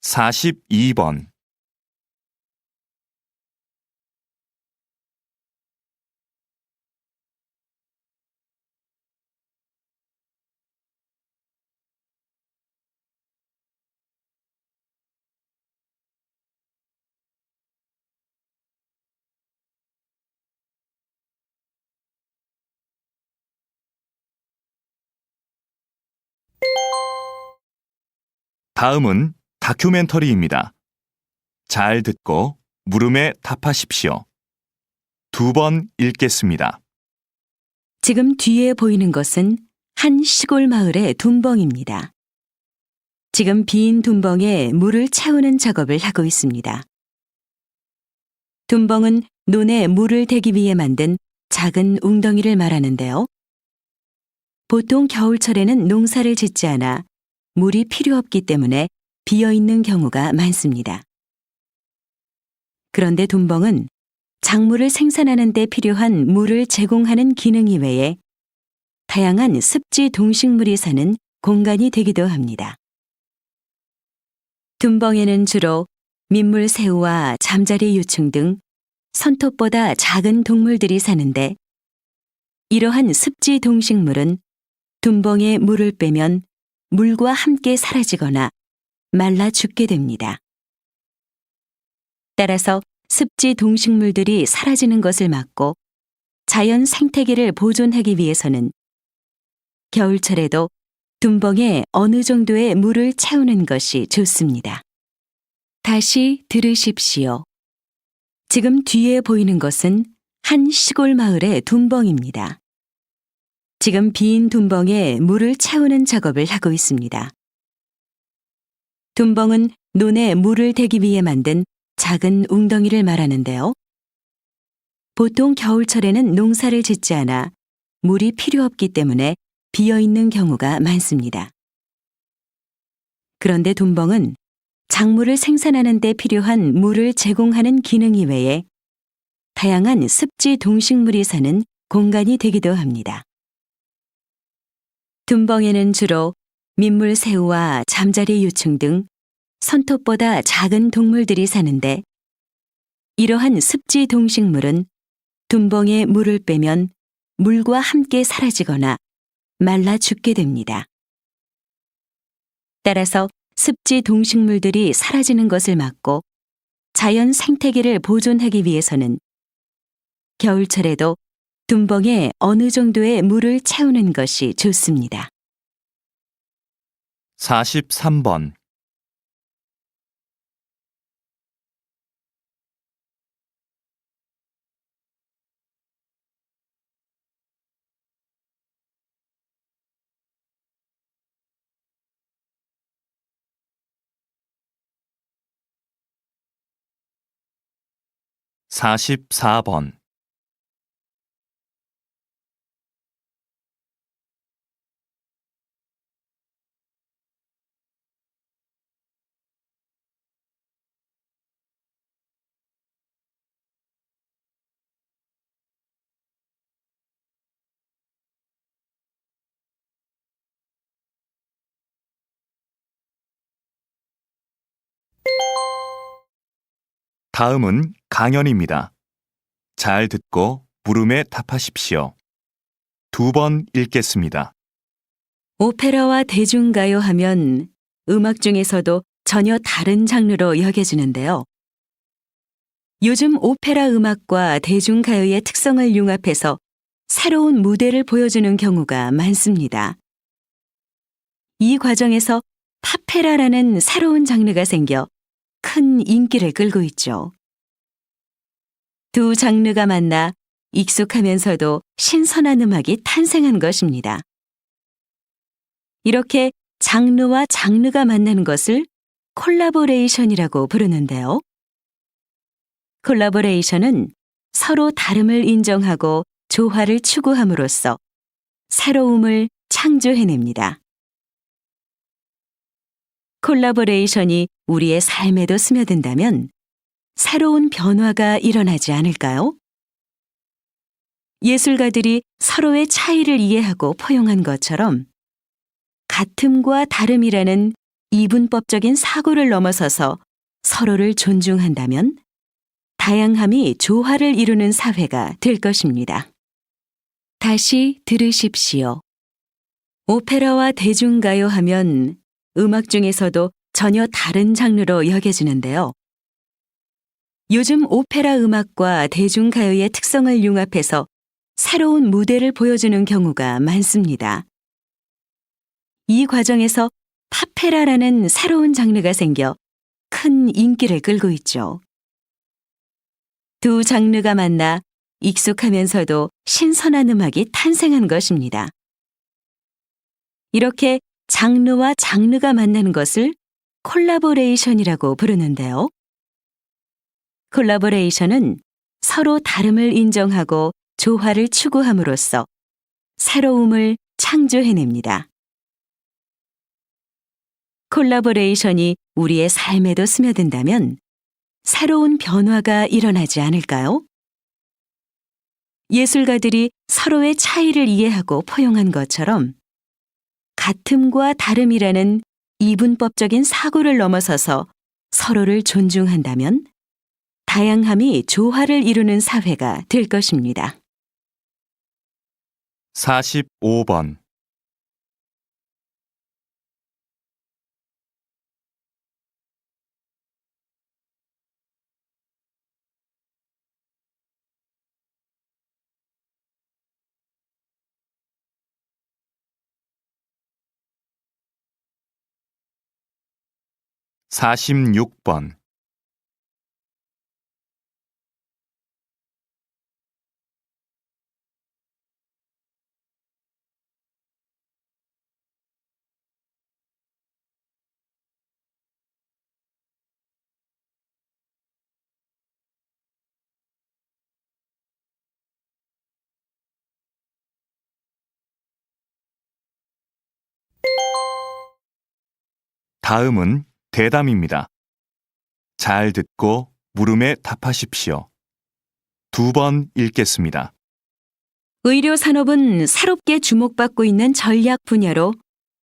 (42번) 다음은 다큐멘터리입니다. 잘 듣고 물음에 답하십시오. 2번 읽겠습니다. 지금 뒤에 보이는 것은 한 시골 마을의 둔벙입니다. 지금 빈 둔벙에 물을 채우는 작업을 하고 있습니다. 둔벙은 논에 물을 대기 위해 만든 작은 웅덩이를 말하는데요. 보통 겨울철에는 농사를 짓지 않아 물이 필요 없기 때문에 비어있는 경우가 많습니다. 그런데 둔벙은 작물을 생산하는 데 필요한 물을 제공하는 기능 이외에 다양한 습지 동식물이 사는 공간이 되기도 합니다. 둔벙에는 주로 민물새우와 잠자리 유충 등 손톱보다 작은 동물들이 사는데 이러한 습지 동식물은 둔벙에 물을 빼면 물과 함께 사라지거나 말라 죽게 됩니다. 따라서 습지 동식물들이 사라지는 것을 막고 자연 생태계를 보존하기 위해서는 겨울철에도 둔벙에 어느 정도의 물을 채우는 것이 좋습니다. 다시 들으십시오. 지금 뒤에 보이는 것은 한 시골 마을의 둔벙입니다. 지금 빈 둔벙에 물을 채우는 작업을 하고 있습니다. 둔벙은 논에 물을 대기 위해 만든 작은 웅덩이를 말하는데요. 보통 겨울철에는 농사를 짓지 않아 물이 필요 없기 때문에 비어있는 경우가 많습니다. 그런데 둔벙은 작물을 생산하는 데 필요한 물을 제공하는 기능 이외에 다양한 습지 동식물이 사는 공간이 되기도 합니다. 둔벙에는 주로 민물새우와 잠자리 유충 등 손톱보다 작은 동물들이 사는데 이러한 습지 동식물은 둔벙에 물을 빼면 물과 함께 사라지거나 말라 죽게 됩니다. 따라서 습지 동식물들이 사라지는 것을 막고 자연 생태계를 보존하기 위해서는 겨울철에도 둔벙에 어느 정도의 물을 채우는 것이 좋습니다. 43번. 44번. '다음은 강연입니다. 잘 듣고 물음에 답하십시오. 2번 읽겠습니다. 오페라와 대중가요 하면 음악 중에서도 전혀 다른 장르로 여겨지는데요. 요즘 오페라 음악과 대중가요의 특성을 융합해서 새로운 무대를 보여주는 경우가 많습니다. 이 과정에서 파페라라는 새로운 장르가 생겨 큰 인기를 끌고 있죠. 두 장르가 만나 익숙하면서도 신선한 음악이 탄생한 것입니다. 이렇게 장르와 장르가 만나는 것을 콜라보레이션이라고 부르는데요. 콜라보레이션은 서로 다름을 인정하고 조화를 추구함으로써 새로움을 창조해냅니다. 콜라보레이션이 우리의 삶에도 스며든다면 새로운 변화가 일어나지 않을까요? 예술가들이 서로의 차이를 이해하고 포용한 것처럼 같음과 다름이라는 이분법적인 사고를 넘어서서 서로를 존중한다면 다양함이 조화를 이루는 사회가 될 것입니다. 다시 들으십시오. 오페라와 대중가요 하면 음악 중에서도 전혀 다른 장르로 여겨지는데요. 요즘 오페라 음악과 대중가요의 특성을 융합해서 새로운 무대를 보여주는 경우가 많습니다. 이 과정에서 파페라라는 새로운 장르가 생겨 큰 인기를 끌고 있죠. 두 장르가 만나 익숙하면서도 신선한 음악이 탄생한 것입니다. 이렇게 장르와 장르가 만나는 것을 콜라보레이션이라고 부르는데요. 콜라보레이션은 서로 다름을 인정하고 조화를 추구함으로써 새로움을 창조해냅니다. 콜라보레이션이 우리의 삶에도 스며든다면 새로운 변화가 일어나지 않을까요? 예술가들이 서로의 차이를 이해하고 포용한 것처럼 같음과 다름이라는 이분법적인 사고를 넘어서서 서로를 존중한다면 다양함이 조화를 이루는 사회가 될 것입니다. 45번. 46번. '다음은 대담입니다. 잘 듣고 물음에 답하십시오. 2번 읽겠습니다. 의료 산업은 새롭게 주목받고 있는 전략 분야로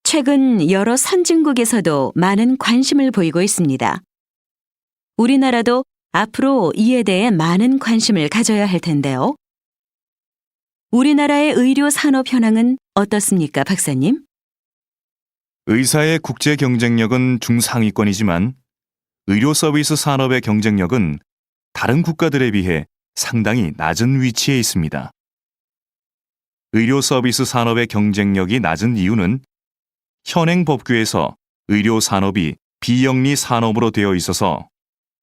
최근 여러 선진국에서도 많은 관심을 보이고 있습니다. 우리나라도 앞으로 이에 대해 많은 관심을 가져야 할 텐데요. 우리나라의 의료 산업 현황은 어떻습니까, 박사님? 의사의 국제 경쟁력은 중상위권이지만 의료 서비스 산업의 경쟁력은 다른 국가들에 비해 상당히 낮은 위치에 있습니다. 의료 서비스 산업의 경쟁력이 낮은 이유는 현행 법규에서 의료 산업이 비영리 산업으로 되어 있어서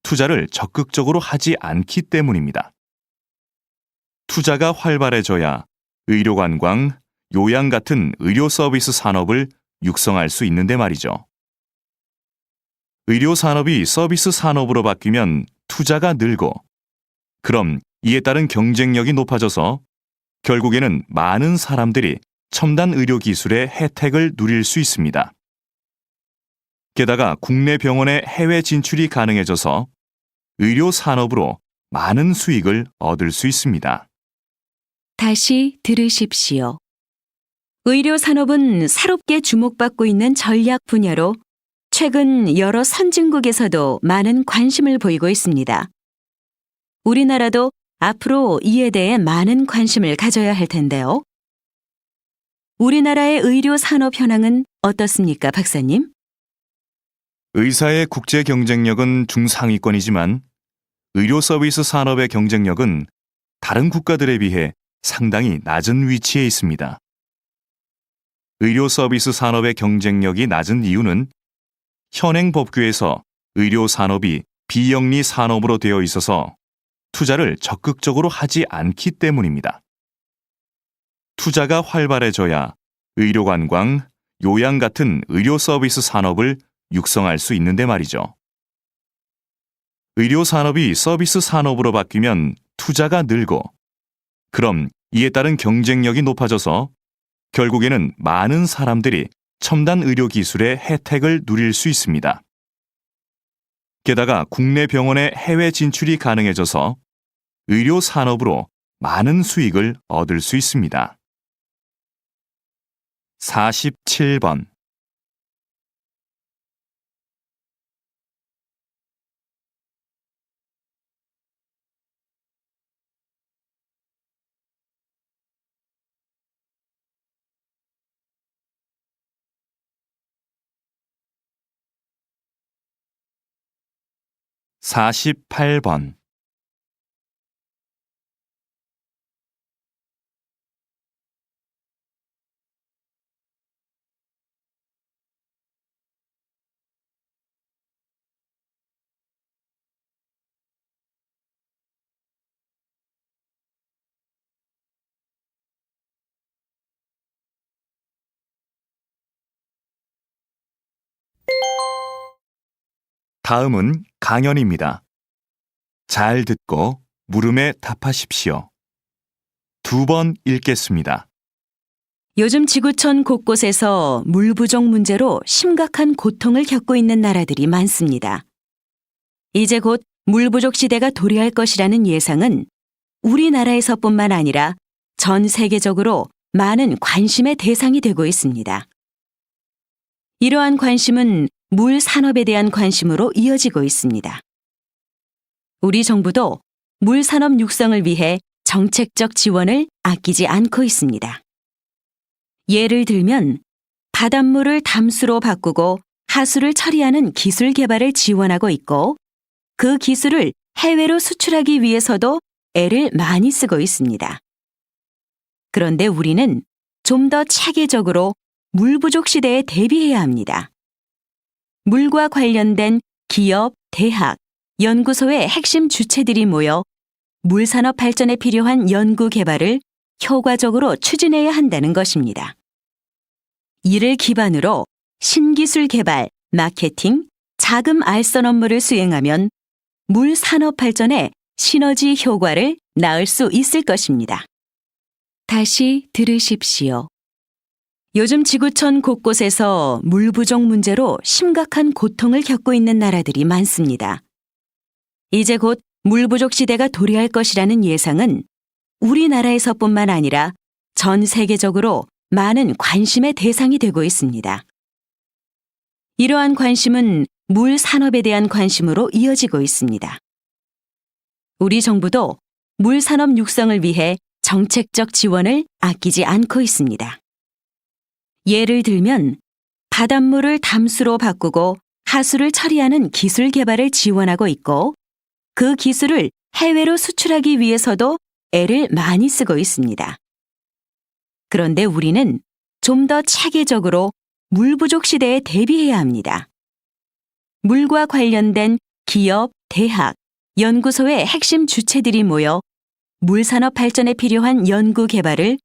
투자를 적극적으로 하지 않기 때문입니다. 투자가 활발해져야 의료관광, 요양 같은 의료 서비스 산업을 육성할 수 있는데 말이죠. 의료 산업이 서비스 산업으로 바뀌면 투자가 늘고, 그럼 이에 따른 경쟁력이 높아져서 결국에는 많은 사람들이 첨단 의료 기술의 혜택을 누릴 수 있습니다. 게다가 국내 병원의 해외 진출이 가능해져서 의료 산업으로 많은 수익을 얻을 수 있습니다. 다시 들으십시오. 의료 산업은 새롭게 주목받고 있는 전략 분야로 최근 여러 선진국에서도 많은 관심을 보이고 있습니다. 우리나라도 앞으로 이에 대해 많은 관심을 가져야 할 텐데요. 우리나라의 의료 산업 현황은 어떻습니까, 박사님? 의사의 국제 경쟁력은 중상위권이지만 의료 서비스 산업의 경쟁력은 다른 국가들에 비해 상당히 낮은 위치에 있습니다. 의료 서비스 산업의 경쟁력이 낮은 이유는 현행 법규에서 의료 산업이 비영리 산업으로 되어 있어서 투자를 적극적으로 하지 않기 때문입니다. 투자가 활발해져야 의료관광, 요양 같은 의료 서비스 산업을 육성할 수 있는데 말이죠. 의료 산업이 서비스 산업으로 바뀌면 투자가 늘고, 그럼 이에 따른 경쟁력이 높아져서 결국에는 많은 사람들이 첨단 의료 기술의 혜택을 누릴 수 있습니다. 게다가 국내 병원의 해외 진출이 가능해져서 의료 산업으로 많은 수익을 얻을 수 있습니다. 47번. (48번) 다음은 강연입니다. 잘 듣고 물음에 답하십시오. 2번 읽겠습니다. 요즘 지구촌 곳곳에서 물 부족 문제로 심각한 고통을 겪고 있는 나라들이 많습니다. 이제 곧 물 부족 시대가 도래할 것이라는 예상은 우리나라에서뿐만 아니라 전 세계적으로 많은 관심의 대상이 되고 있습니다. 이러한 관심은 물 산업에 대한 관심으로 이어지고 있습니다. 우리 정부도 물 산업 육성을 위해 정책적 지원을 아끼지 않고 있습니다. 예를 들면 바닷물을 담수로 바꾸고 하수를 처리하는 기술 개발을 지원하고 있고, 그 기술을 해외로 수출하기 위해서도 애를 많이 쓰고 있습니다. 그런데 우리는 좀 더 체계적으로 물 부족 시대에 대비해야 합니다. 물과 관련된 기업, 대학, 연구소의 핵심 주체들이 모여 물 산업 발전에 필요한 연구 개발을 효과적으로 추진해야 한다는 것입니다. 이를 기반으로 신기술 개발, 마케팅, 자금 알선 업무를 수행하면 물 산업 발전에 시너지 효과를 낳을 수 있을 것입니다. 다시 들으십시오. 요즘 지구촌 곳곳에서 물 부족 문제로 심각한 고통을 겪고 있는 나라들이 많습니다. 이제 곧 물 부족 시대가 도래할 것이라는 예상은 우리나라에서뿐만 아니라 전 세계적으로 많은 관심의 대상이 되고 있습니다. 이러한 관심은 물 산업에 대한 관심으로 이어지고 있습니다. 우리 정부도 물 산업 육성을 위해 정책적 지원을 아끼지 않고 있습니다. 예를 들면 바닷물을 담수로 바꾸고 하수를 처리하는 기술 개발을 지원하고 있고 그 기술을 해외로 수출하기 위해서도 애를 많이 쓰고 있습니다. 그런데 우리는 좀 더 체계적으로 물 부족 시대에 대비해야 합니다. 물과 관련된 기업, 대학, 연구소의 핵심 주체들이 모여 물 산업 발전에 필요한 연구 개발을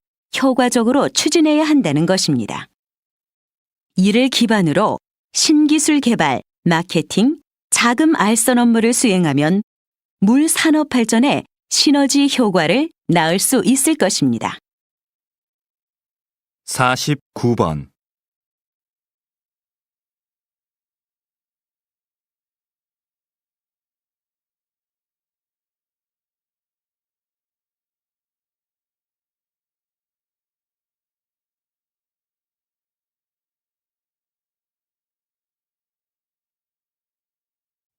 효과적으로 추진해야 한다는 것입니다. 이를 기반으로 신기술 개발, 마케팅, 자금 알선 업무를 수행하면 물 산업 발전에 시너지 효과를 낳을 수 있을 것입니다. 49번.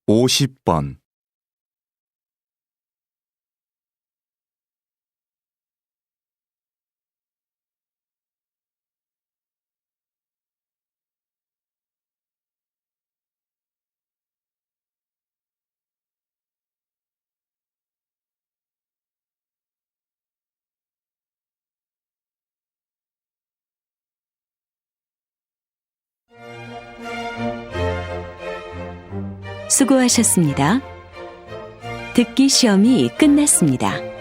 오십 번. 수고하셨습니다. 듣기 시험이 끝났습니다.